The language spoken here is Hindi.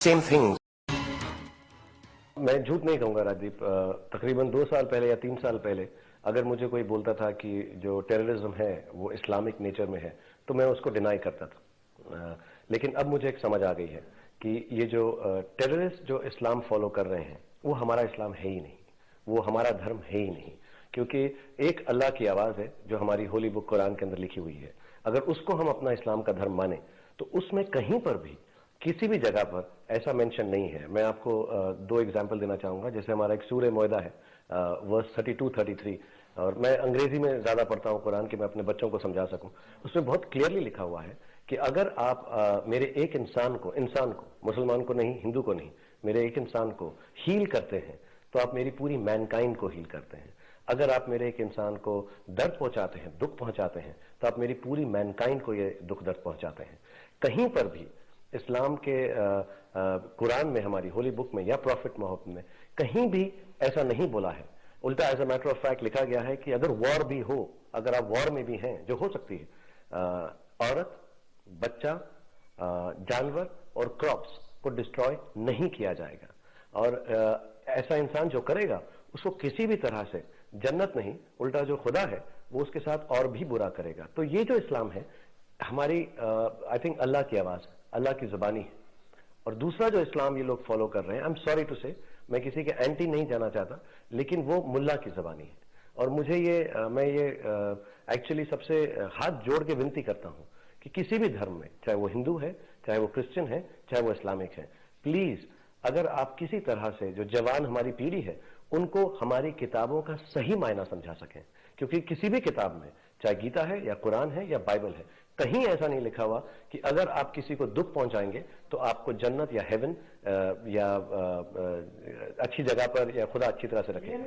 Same thing. मैं झूठ नहीं कहूंगा राजदीप, तकरीबन 2 साल पहले या 3 साल पहले अगर मुझे कोई बोलता था कि जो टेररिज्म है वो इस्लामिक नेचर में है तो मैं उसको डिनाई करता था। लेकिन अब मुझे एक समझ आ गई है कि ये जो टेररिस्ट जो इस्लाम फॉलो कर रहे हैं वो हमारा इस्लाम है ही नहीं, वो हमारा धर्म है ही नहीं। क्योंकि एक अल्लाह की आवाज है जो हमारी होली बुक कुरान के अंदर लिखी हुई है, अगर उसको हम अपना इस्लाम का धर्म माने तो उसमें कहीं पर भी किसी भी जगह पर ऐसा मेंशन नहीं है। मैं आपको 2 एग्जाम्पल देना चाहूंगा। जैसे हमारा एक सूरह मोयदा है, वर्स 32-33, और मैं अंग्रेजी में ज्यादा पढ़ता हूं कुरान कि मैं अपने बच्चों को समझा सकूं। उसमें बहुत क्लियरली लिखा हुआ है कि अगर आप मेरे एक इंसान को मुसलमान को नहीं, हिंदू को नहीं, मेरे एक इंसान को हील करते हैं तो आप मेरी पूरी मैनकाइंड को हील करते हैं। अगर आप मेरे एक इंसान को दर्द पहुंचाते हैं, दुख पहुंचाते हैं, तो आप मेरी पूरी मैनकाइंड को ये दुख दर्द पहुंचाते हैं। कहीं पर भी इस्लाम के कुरान में, हमारी होली बुक में या प्रॉफिट मोहम्मद में कहीं भी ऐसा नहीं बोला है। उल्टा as a matter of fact लिखा गया है कि अगर वॉर भी हो, अगर आप वॉर में भी हैं, जो हो सकती है, औरत, बच्चा, जानवर और क्रॉप्स को डिस्ट्रॉय नहीं किया जाएगा। और ऐसा इंसान जो करेगा उसको किसी भी तरह से जन्नत नहीं, उल्टा जो खुदा है वो उसके साथ और भी बुरा करेगा। तो ये जो इस्लाम है हमारी, आई थिंक अल्लाह की आवाज है, अल्लाह की जुबानी है। और दूसरा जो इस्लाम ये लोग फॉलो कर रहे हैं, आई एम सॉरी टू से, मैं किसी के एंटी नहीं जाना चाहता, लेकिन वो मुल्ला की जुबानी है। और मुझे मैं ये एक्चुअली सबसे हाथ जोड़ के विनती करता हूं कि किसी भी धर्म में, चाहे वो हिंदू है, चाहे वो क्रिश्चियन है, चाहे वो इस्लामिक है, प्लीज अगर आप किसी तरह से जो जवान हमारी पीढ़ी है उनको हमारी किताबों का सही मायना समझा सकें। क्योंकि किसी भी किताब में, चाहे गीता है या कुरान है या बाइबल है, कहीं ऐसा नहीं लिखा हुआ कि अगर आप किसी को दुख पहुंचाएंगे तो आपको जन्नत या हेवन या अच्छी जगह पर या खुदा अच्छी तरह से रखेगा।